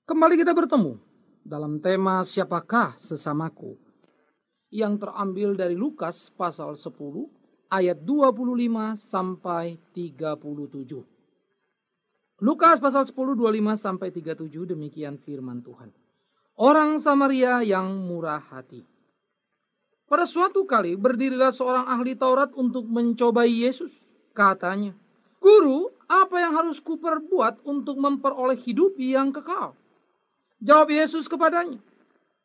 Kembali kita bertemu dalam tema siapakah sesamaku yang terambil dari Lukas pasal 10 ayat 25 sampai 37. Lukas pasal 10 25 sampai 37 demikian firman Tuhan. Orang Samaria yang murah hati. Pada suatu kali berdirilah seorang ahli Taurat untuk mencobai Yesus. Katanya, "Guru, apa yang harus kuperbuat untuk memperoleh hidup yang kekal?" Jawab Yesus kepadanya,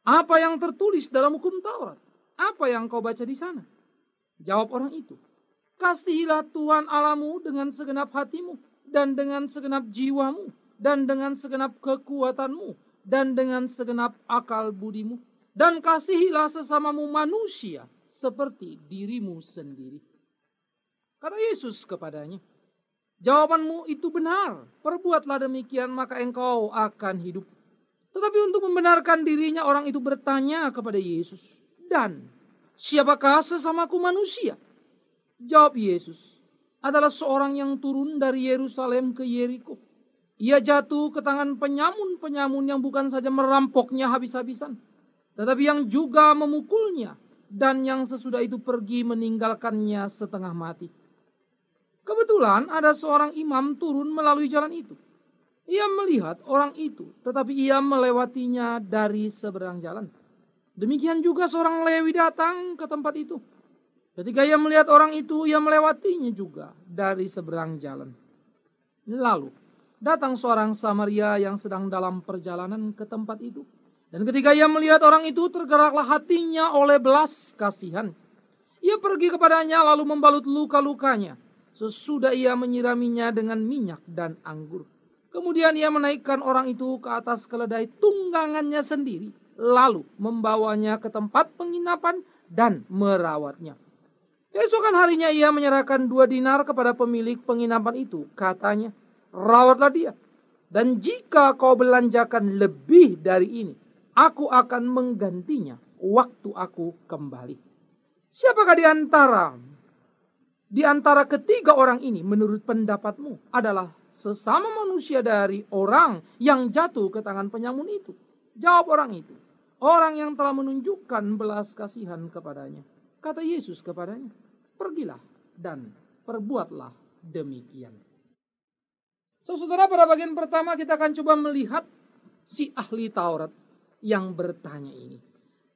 "Apa yang tertulis dalam hukum Taurat? Apa yang kau baca di sana?" Jawab orang itu, "Kasihilah Tuhan Allahmu dengan segenap hatimu, dan dengan segenap jiwamu, dan dengan segenap kekuatanmu, dan dengan segenap akal budimu. Dan kasihilah sesamamu manusia seperti dirimu sendiri." Kata Yesus kepadanya, "Jawabanmu itu benar. Perbuatlah demikian, maka engkau akan hidup." Tetapi untuk membenarkan dirinya, orang itu bertanya kepada Yesus, "Dan siapakah sesamaku manusia?" Jawab Yesus, "Adalah seorang yang turun dari Yerusalem ke Yeriko. Ia jatuh ke tangan penyamun-penyamun yang bukan saja merampoknya habis-habisan, tetapi yang juga memukulnya, dan yang sesudah itu pergi meninggalkannya setengah mati. Kebetulan ada seorang imam turun melalui jalan itu. Ia melihat orang itu, tetapi ia melewatinya dari seberang jalan. Demikian juga seorang Lewi datang ke tempat itu. Ketika ia melihat orang itu, ia melewatinya juga dari seberang jalan. Lalu datang seorang Samaria yang sedang dalam perjalanan ke tempat itu. Dan ketika ia melihat orang itu, tergeraklah hatinya oleh belas kasihan. Ia pergi kepadanya lalu membalut luka-lukanya. Sesudah ia menyiraminya dengan minyak dan anggur. Kemudian ia menaikkan orang itu ke atas keledai tunggangannya sendiri, lalu membawanya ke tempat penginapan dan merawatnya. Keesokan harinya ia menyerahkan 2 dinar kepada pemilik penginapan itu. Katanya, "Rawatlah dia. Dan jika kau belanjakan lebih dari ini, aku akan menggantinya waktu aku kembali." Siapakah di antara ketiga orang ini menurut pendapatmu adalah sesama manusia dari orang yang jatuh ke tangan penyamun itu? Jawab orang itu, "Orang yang telah menunjukkan belas kasihan kepadanya." Kata Yesus kepadanya, "Pergilah dan perbuatlah demikian." Saudara, pada bagian pertama kita akan coba melihat si ahli Taurat yang bertanya ini.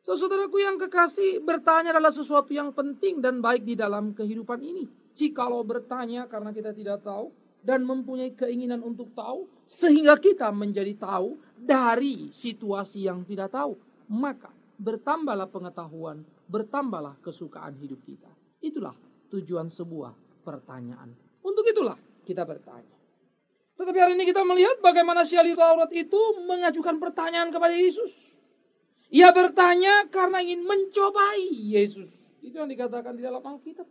Saudaraku yang kekasih, bertanya adalah sesuatu yang penting dan baik di dalam kehidupan ini. Jikalau bertanya karena kita tidak tahu dan mempunyai keinginan untuk tahu, sehingga kita menjadi tahu dari situasi yang tidak tahu, maka bertambahlah pengetahuan, bertambahlah kesukaan hidup kita. Itulah tujuan sebuah pertanyaan. Untuk itulah kita bertanya. Tetapi hari ini kita melihat bagaimana si ahli Taurat itu mengajukan pertanyaan kepada Yesus. Ia bertanya karena ingin mencobai Yesus. Itu yang dikatakan di dalam Alkitab.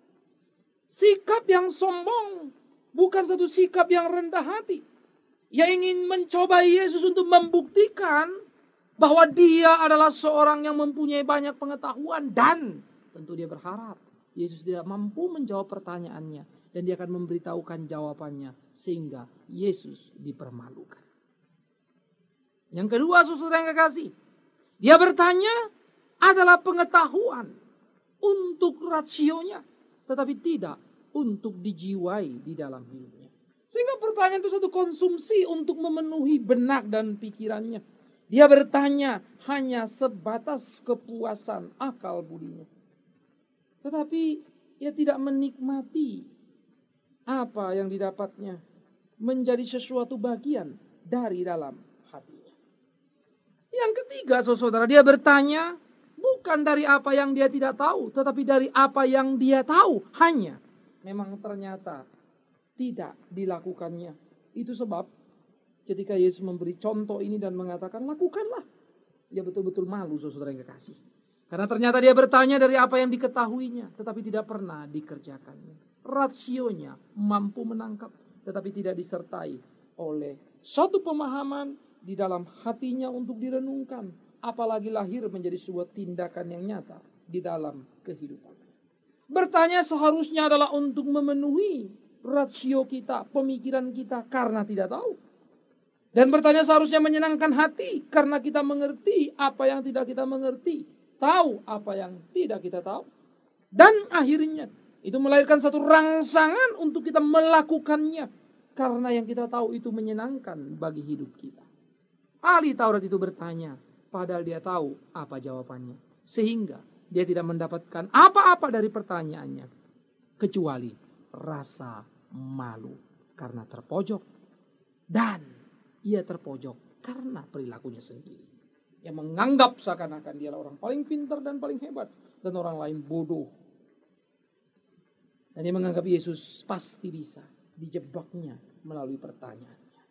Sikap yang sombong bukan satu sikap yang rendah hati. Ia ingin mencobai Yesus untuk membuktikan bahwa dia adalah seorang yang mempunyai banyak pengetahuan. Dan tentu dia berharap Yesus tidak mampu menjawab pertanyaannya. Dan dia akan memberitahukan jawabannya sehingga Yesus dipermalukan. Yang kedua, saudara yang kekasih, dia bertanya adalah pengetahuan untuk rasionya, tetapi tidak untuk dijiwai di dalam hidupnya. Sehingga pertanyaan itu satu konsumsi untuk memenuhi benak dan pikirannya. Dia bertanya hanya sebatas kepuasan akal budinya. Tetapi ia tidak menikmati apa yang didapatnya menjadi sesuatu bagian dari dalam hatinya. Yang ketiga, saudara, dia bertanya bukan dari apa yang dia tidak tahu, tetapi dari apa yang dia tahu. Hanya memang ternyata tidak dilakukannya. Itu sebab ketika Yesus memberi contoh ini dan mengatakan lakukanlah, dia betul-betul malu, saudara yang kekasih. Karena ternyata dia bertanya dari apa yang diketahuinya, tetapi tidak pernah dikerjakannya. Rasionya mampu menangkap, tetapi tidak disertai oleh satu pemahaman di dalam hatinya untuk direnungkan, apalagi lahir menjadi sebuah tindakan yang nyata di dalam kehidupan. Bertanya seharusnya adalah untuk memenuhi rasio kita, pemikiran kita karena tidak tahu. Dan bertanya seharusnya menyenangkan hati karena kita mengerti apa yang tidak kita mengerti, tahu apa yang tidak kita tahu. Dan akhirnya itu melahirkan satu rangsangan untuk kita melakukannya karena yang kita tahu itu menyenangkan bagi hidup kita. Ahli Taurat itu bertanya padahal dia tahu apa jawabannya, sehingga dia tidak mendapatkan apa-apa dari pertanyaannya kecuali rasa malu karena terpojok. Dan ia terpojok karena perilakunya sendiri. Yang menganggap seakan-akan dia orang paling pintar dan paling hebat. Dan orang lain bodoh. Dan dia menganggap Yesus pasti bisa dijebaknya melalui pertanyaannya.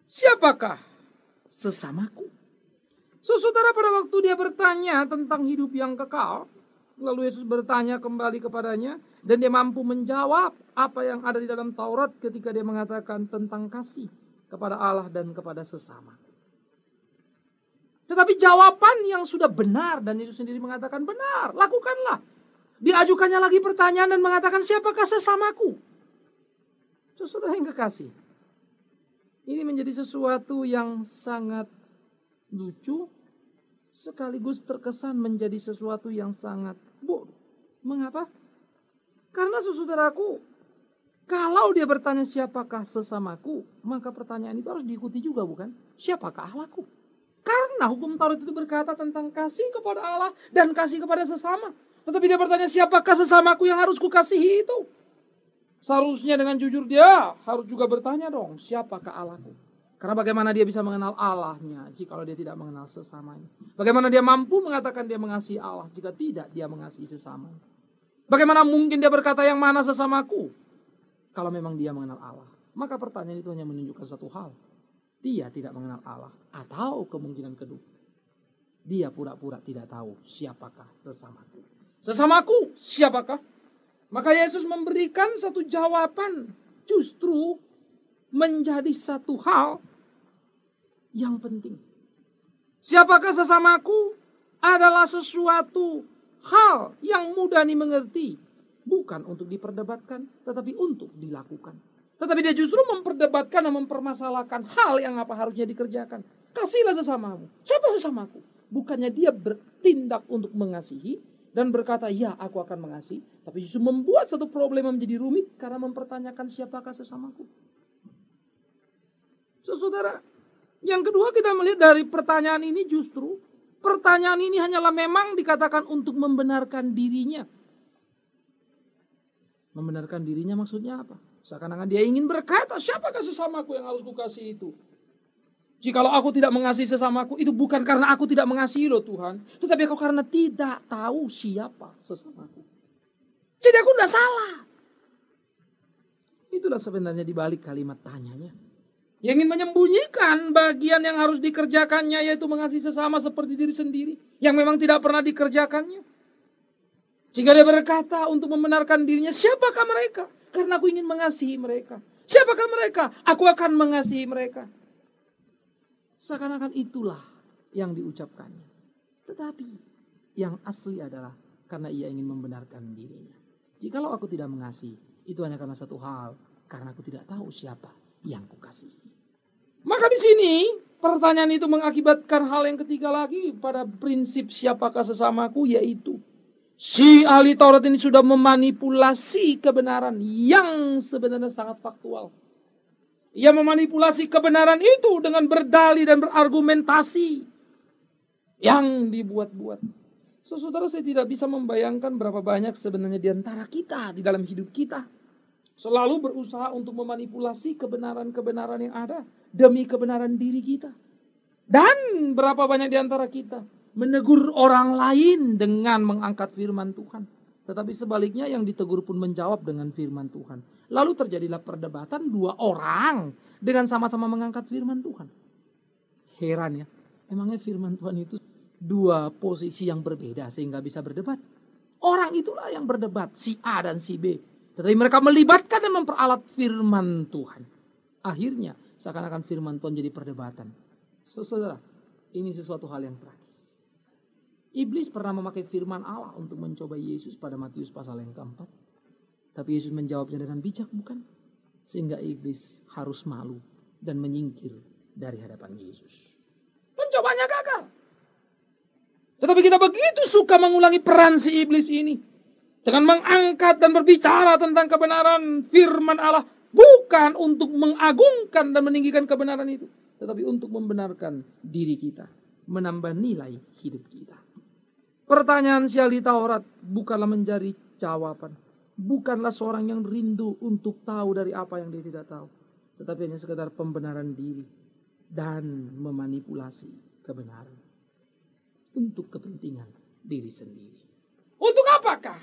Siapakah sesamaku? Saudara, pada waktu dia bertanya tentang hidup yang kekal, lalu Yesus bertanya kembali kepadanya. Dan dia mampu menjawab apa yang ada di dalam Taurat ketika dia mengatakan tentang kasih kepada Allah dan kepada sesama. Tetapi jawaban yang sudah benar dan Yesus sendiri mengatakan benar, lakukanlah. Diajukannya lagi pertanyaan dan mengatakan siapakah sesamaku? Saudara yang kekasih, ini menjadi sesuatu yang sangat lucu sekaligus terkesan menjadi sesuatu yang sangat bodoh. Mengapa? Karena saudaraku, kalau dia bertanya siapakah sesamaku, maka pertanyaan itu harus diikuti juga, bukan? Siapakah Allahku? Karena hukum Taurat itu berkata tentang kasih kepada Allah dan kasih kepada sesama. Tetapi dia bertanya siapakah sesamaku yang harus kukasihi itu? Seharusnya dengan jujur dia harus juga bertanya dong, siapakah Allahku? Karena bagaimana dia bisa mengenal Allahnya jika dia tidak mengenal sesamanya? Bagaimana dia mampu mengatakan dia mengasihi Allah jika tidak dia mengasihi sesamanya? Bagaimana mungkin dia berkata yang mana sesamaku? Kalau memang dia mengenal Allah. Maka pertanyaan itu hanya menunjukkan satu hal. Dia tidak mengenal Allah. Atau kemungkinan kedua. Dia pura-pura tidak tahu siapakah sesamaku. Sesamaku siapakah? Maka Yesus memberikan satu jawaban. Justru menjadi satu hal yang penting. Siapakah sesamaku adalah sesuatu hal yang mudah dimengerti. Bukan untuk diperdebatkan, tetapi untuk dilakukan. Tetapi dia justru memperdebatkan dan mempermasalahkan hal yang apa harusnya dikerjakan. Kasihlah sesamamu. Siapa sesamaku? Bukannya dia bertindak untuk mengasihi dan berkata, ya aku akan mengasihi. Tapi justru membuat satu problem menjadi rumit karena mempertanyakan siapakah sesamaku. Saudara, yang kedua kita melihat dari pertanyaan ini justru pertanyaan ini hanyalah memang dikatakan untuk membenarkan dirinya. Membenarkan dirinya maksudnya apa? Seakan-akan dia ingin berkata, siapakah sesamaku yang harus kukasihi itu? Jikalau aku tidak mengasihi sesamaku, itu bukan karena aku tidak mengasihi loh Tuhan. Tetapi aku karena tidak tahu siapa sesamaku. Jadi aku tidak salah. Itulah sebenarnya dibalik kalimat tanyanya. Yang ingin menyembunyikan bagian yang harus dikerjakannya, yaitu mengasihi sesama seperti diri sendiri. Yang memang tidak pernah dikerjakannya. Jika dia berkata untuk membenarkan dirinya, siapakah mereka? Karena aku ingin mengasihi mereka. Siapakah mereka? Aku akan mengasihi mereka. Seakan-akan itulah yang diucapkannya. Tetapi yang asli adalah karena ia ingin membenarkan dirinya. Jikalau aku tidak mengasihi, itu hanya karena satu hal. Karena aku tidak tahu siapa yang kukasihi. Maka di sini pertanyaan itu mengakibatkan hal yang ketiga lagi pada prinsip siapakah sesamaku, yaitu si ahli Taurat ini sudah memanipulasi kebenaran yang sebenarnya sangat faktual. Ia memanipulasi kebenaran itu dengan berdalih dan berargumentasi yang dibuat-buat. Saudara, saya tidak bisa membayangkan berapa banyak sebenarnya di antara kita di dalam hidup kita selalu berusaha untuk memanipulasi kebenaran-kebenaran yang ada demi kebenaran diri kita. Dan berapa banyak di antara kita menegur orang lain dengan mengangkat firman Tuhan. Tetapi sebaliknya yang ditegur pun menjawab dengan firman Tuhan. Lalu terjadilah perdebatan dua orang dengan sama-sama mengangkat firman Tuhan. Heran ya, emangnya firman Tuhan itu dua posisi yang berbeda sehingga bisa berdebat. Orang itulah yang berdebat, si A dan si B. Tetapi mereka melibatkan dan memperalat firman Tuhan. Akhirnya seakan-akan firman Tuhan jadi perdebatan. Saudara, ini sesuatu hal yang tragis. Iblis pernah memakai firman Allah untuk mencoba Yesus pada Matius pasal yang keempat. Tapi Yesus menjawabnya dengan bijak, bukan? Sehingga iblis harus malu dan menyingkir dari hadapan Yesus. Pencobanya gagal. Tetapi kita begitu suka mengulangi peran si iblis ini. Dengan mengangkat dan berbicara tentang kebenaran firman Allah. Bukan untuk mengagungkan dan meninggikan kebenaran itu. Tetapi untuk membenarkan diri kita. Menambah nilai hidup kita. Pertanyaan si ahli Taurat bukanlah menjadi jawaban. Bukanlah seorang yang rindu untuk tahu dari apa yang dia tidak tahu. Tetapi hanya sekedar pembenaran diri. Dan memanipulasi kebenaran. Untuk kepentingan diri sendiri. Untuk apakah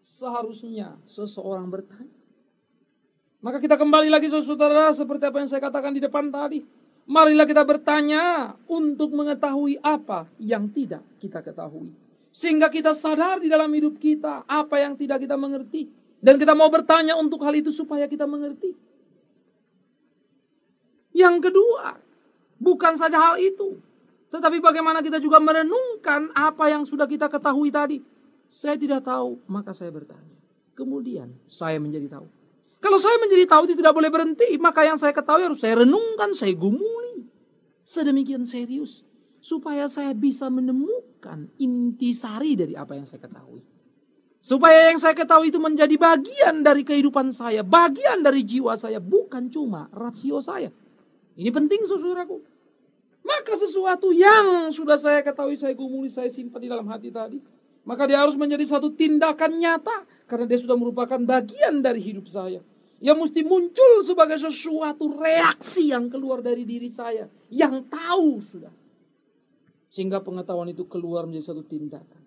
seharusnya seseorang bertanya? Maka kita kembali lagi saudara, seperti apa yang saya katakan di depan tadi. Marilah kita bertanya untuk mengetahui apa yang tidak kita ketahui. Sehingga kita sadar di dalam hidup kita apa yang tidak kita mengerti. Dan kita mau bertanya untuk hal itu supaya kita mengerti. Yang kedua, bukan saja hal itu. Tetapi bagaimana kita juga merenungkan apa yang sudah kita ketahui tadi. Saya tidak tahu, maka saya bertanya. Kemudian saya menjadi tahu. Kalau saya menjadi tahu itu tidak boleh berhenti. Maka yang saya ketahui harus saya renungkan, saya gumuli. Sedemikian serius. Supaya saya bisa menemukan intisari dari apa yang saya ketahui. Supaya yang saya ketahui itu menjadi bagian dari kehidupan saya. Bagian dari jiwa saya. Bukan cuma rasio saya. Ini penting saudaraku. Maka sesuatu yang sudah saya ketahui, saya gumuli, saya simpan di dalam hati tadi. Maka dia harus menjadi satu tindakan nyata. Karena dia sudah merupakan bagian dari hidup saya. Yang mesti muncul sebagai sesuatu reaksi yang keluar dari diri saya. Yang tahu sudah. Sehingga pengetahuan itu keluar menjadi satu tindakan.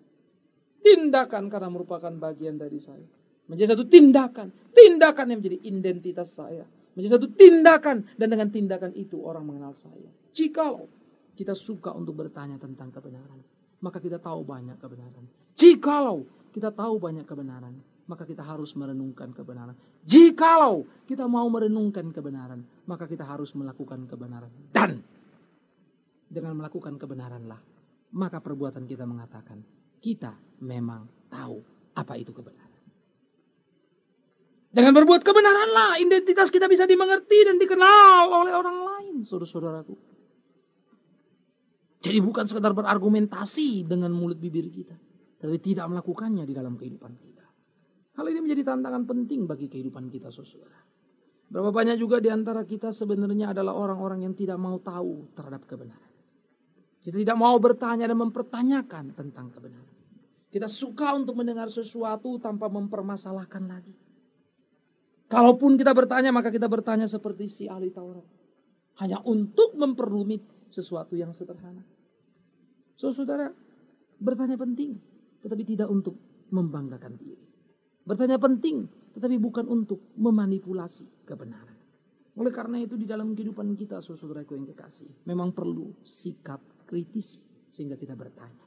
Tindakan karena merupakan bagian dari saya. Menjadi satu tindakan. Tindakan yang menjadi identitas saya. Menjadi satu tindakan. Dan dengan tindakan itu orang mengenal saya. Jikalau kita suka untuk bertanya tentang kebenaran, maka kita tahu banyak kebenaran. Jikalau kita tahu banyak kebenaran, maka kita harus merenungkan kebenaran. Jikalau kita mau merenungkan kebenaran, maka kita harus melakukan kebenaran. Dan dengan melakukan kebenaranlah, maka perbuatan kita mengatakan, kita memang tahu apa itu kebenaran. Dengan berbuat kebenaranlah, identitas kita bisa dimengerti dan dikenal oleh orang lain, saudara-saudaraku. Jadi bukan sekedar berargumentasi dengan mulut bibir kita. Tapi tidak melakukannya di dalam kehidupan kita. Hal ini menjadi tantangan penting bagi kehidupan kita, saudara. Berapa banyak juga di antara kita sebenarnya adalah orang-orang yang tidak mau tahu terhadap kebenaran. Kita tidak mau bertanya dan mempertanyakan tentang kebenaran. Kita suka untuk mendengar sesuatu tanpa mempermasalahkan lagi. Kalaupun kita bertanya, maka kita bertanya seperti si ahli Taurat. Hanya untuk memperumit sesuatu yang sederhana. Saudara, bertanya penting, tetapi tidak untuk membanggakan diri. Bertanya penting, tetapi bukan untuk memanipulasi kebenaran. Oleh karena itu di dalam kehidupan kita, saudaraku yang kekasih, memang perlu sikap kritis sehingga kita bertanya.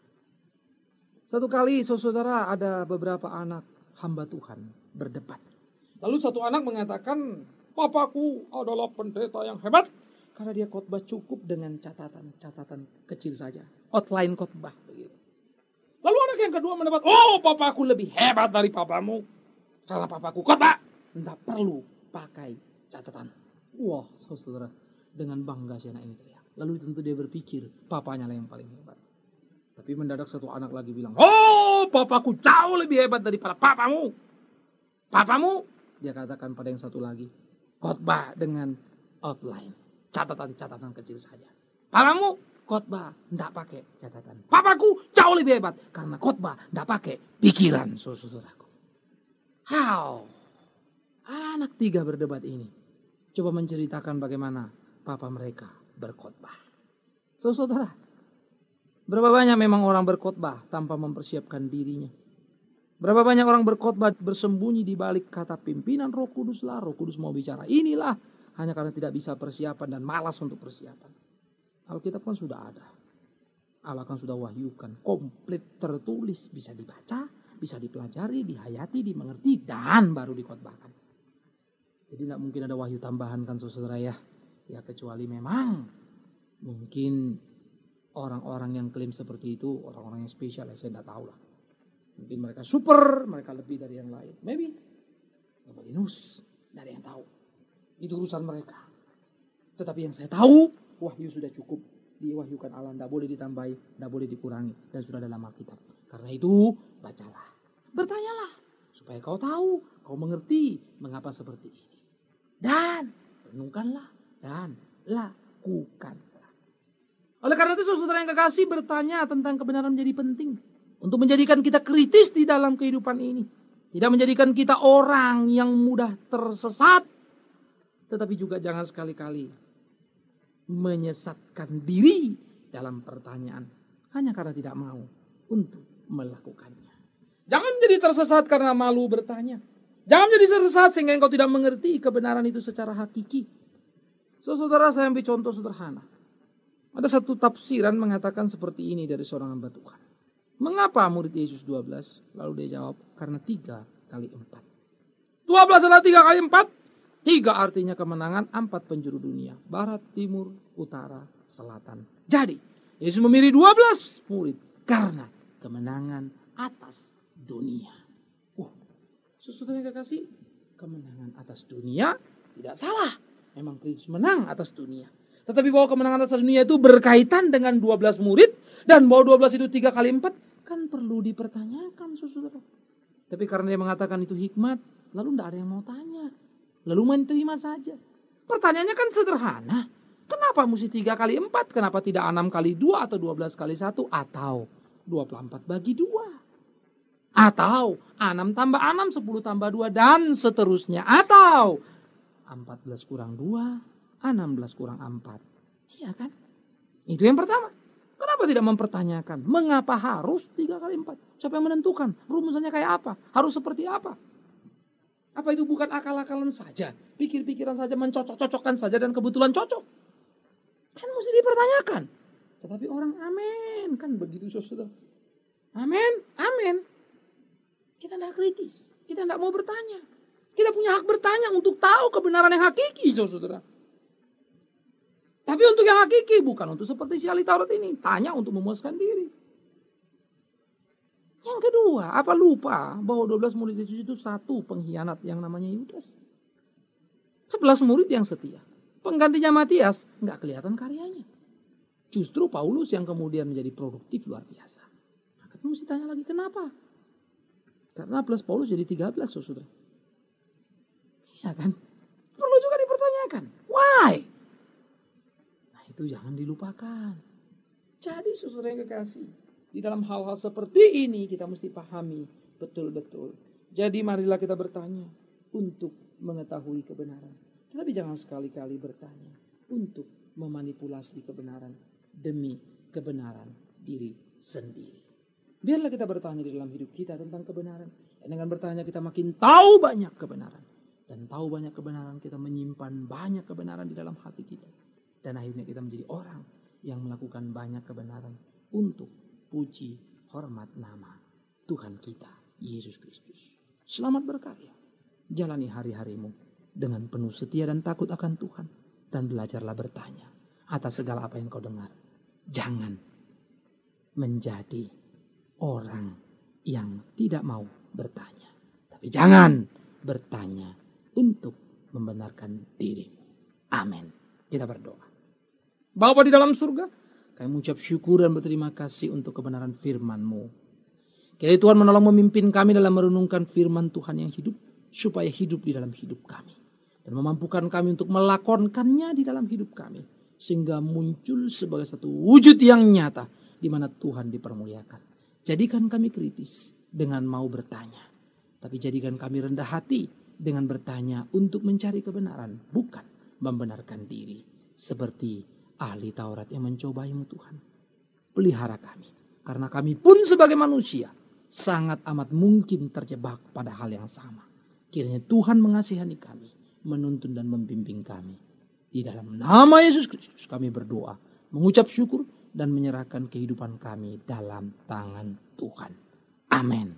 Satu kali, saudara, ada beberapa anak hamba Tuhan berdebat. Lalu satu anak mengatakan, papaku adalah pendeta yang hebat. Karena dia khotbah cukup dengan catatan kecil saja. Outline khotbah. Begitu. Lalu anak yang kedua mendapat, oh papaku lebih hebat dari papamu. Karena papaku khotbah. Tidak perlu pakai catatan. Wah saudara. Dengan bangga si anak ini teriak. Lalu tentu dia berpikir, papanya lah yang paling hebat. Tapi mendadak satu anak lagi bilang, oh papaku jauh lebih hebat daripada papamu. Papamu, dia katakan pada yang satu lagi, khotbah dengan outline. Catatan-catatan kecil saja. Papamu khotbah tidak pakai catatan. Papaku jauh lebih hebat karena khotbah tidak pakai pikiran, saudaraku. How? Anak tiga berdebat ini coba menceritakan bagaimana papa mereka berkhotbah. Saudara, berapa banyak memang orang berkhotbah tanpa mempersiapkan dirinya? Berapa banyak orang berkhotbah bersembunyi di balik kata pimpinan Roh Kudus lah, Roh Kudus mau bicara inilah. Hanya karena tidak bisa persiapan dan malas untuk persiapan. Alkitab kan sudah ada. Allah kan sudah wahyukan. Komplit tertulis. Bisa dibaca, bisa dipelajari, dihayati, dimengerti. Dan baru dikhotbahkan. Jadi tidak mungkin ada wahyu tambahan kan saudara ya. Ya kecuali memang. Mungkin orang-orang yang klaim seperti itu. Orang-orang yang spesial ya saya tidak tahu lah. Mungkin mereka super. Mereka lebih dari yang lain. Maybe. Nobody knows. Tidak ada yang tahu. Itu urusan mereka. Tetapi yang saya tahu, wahyu sudah cukup. Diwahyukan Allah, tidak boleh ditambahi, tidak boleh dikurangi. Dan sudah dalam Alkitab. Karena itu, bacalah. Bertanyalah. Supaya kau tahu, kau mengerti mengapa seperti ini. Dan renungkanlah dan lakukanlah. Oleh karena itu saudara yang kekasih, bertanya tentang kebenaran menjadi penting. Untuk menjadikan kita kritis di dalam kehidupan ini. Tidak menjadikan kita orang yang mudah tersesat. Tetapi juga jangan sekali-kali menyesatkan diri dalam pertanyaan. Hanya karena tidak mau untuk melakukannya. Jangan menjadi tersesat karena malu bertanya. Jangan menjadi tersesat sehingga engkau tidak mengerti kebenaran itu secara hakiki. Saudara, saya ambil contoh sederhana. Ada satu tafsiran mengatakan seperti ini dari seorang hamba Tuhan. Mengapa murid Yesus 12? Lalu dia jawab, karena 3 kali 4. 12 adalah 3 kali 4. 3 artinya kemenangan 4 penjuru dunia. Barat, timur, utara, selatan. Jadi, Yesus memilih 12 murid karena kemenangan atas dunia. Saudara yang kekasih, kemenangan atas dunia tidak salah. Memang Kristus menang atas dunia. Tetapi bahwa kemenangan atas dunia itu berkaitan dengan 12 murid. Dan bahwa 12 itu 3 kali 4. Kan perlu dipertanyakan saudara. Tapi karena dia mengatakan itu hikmat. Lalu tidak ada yang mau tanya. Lalu main terima saja. Pertanyaannya kan sederhana. Kenapa mesti 3 kali 4? Kenapa tidak 6 kali 2 atau 12 kali 1? Atau 24 bagi 2? Atau 6 tambah 6, 10 tambah 2 dan seterusnya. Atau 14 kurang 2, 16 kurang 4. Iya kan? Itu yang pertama. Kenapa tidak mempertanyakan? Mengapa harus 3 kali 4? Siapa yang menentukan? Rumusannya kayak apa? Harus seperti apa? Apa itu bukan akal-akalan saja? Pikir-pikiran saja, mencocok-cocokkan saja dan kebetulan cocok? Kan mesti dipertanyakan. Tetapi orang amin. Kan begitu saudara. Amin, amin. Kita tidak kritis. Kita tidak mau bertanya. Kita punya hak bertanya untuk tahu kebenaran yang hakiki, saudara. Tapi untuk yang hakiki, bukan untuk seperti si ahli Taurat ini. Tanya untuk memuaskan diri. Yang kedua, apa lupa bahwa 12 murid Yesus itu satu pengkhianat yang namanya Yudas. 11 murid yang setia. Penggantinya Matias, nggak kelihatan karyanya. Justru Paulus yang kemudian menjadi produktif luar biasa. Maka mesti tanya lagi, kenapa? Karena plus Paulus jadi 13, saudara. Iya kan? Perlu juga dipertanyakan. Why? Nah itu jangan dilupakan. Jadi saudara yang kekasih, di dalam hal-hal seperti ini kita mesti pahami betul-betul. Jadi marilah kita bertanya untuk mengetahui kebenaran. Tetapi jangan sekali-kali bertanya untuk memanipulasi kebenaran demi kebenaran diri sendiri. Biarlah kita bertanya di dalam hidup kita tentang kebenaran. Dan dengan bertanya kita makin tahu banyak kebenaran. Dan tahu banyak kebenaran, kita menyimpan banyak kebenaran di dalam hati kita. Dan akhirnya kita menjadi orang yang melakukan banyak kebenaran untuk puji hormat nama Tuhan kita, Yesus Kristus. Selamat berkarya. Jalani hari-harimu dengan penuh setia dan takut akan Tuhan. Dan belajarlah bertanya atas segala apa yang kau dengar. Jangan menjadi orang yang tidak mau bertanya. Tapi jangan bertanya untuk membenarkan dirimu. Amin. Kita berdoa. Bapa di dalam surga, kami mengucap syukur dan berterima kasih untuk kebenaran firman-Mu. Kiranya Tuhan menolong memimpin kami dalam merenungkan firman Tuhan yang hidup, supaya hidup di dalam hidup kami. Dan memampukan kami untuk melakonkannya di dalam hidup kami. Sehingga muncul sebagai satu wujud yang nyata, di mana Tuhan dipermuliakan. Jadikan kami kritis dengan mau bertanya. Tapi jadikan kami rendah hati dengan bertanya untuk mencari kebenaran. Bukan membenarkan diri. Seperti ahli Taurat yang mencobaimu Tuhan. Pelihara kami. Karena kami pun sebagai manusia sangat amat mungkin terjebak pada hal yang sama. Kiranya Tuhan mengasihani kami. Menuntun dan membimbing kami. Di dalam nama Yesus Kristus kami berdoa. Mengucap syukur. Dan menyerahkan kehidupan kami dalam tangan Tuhan. Amin.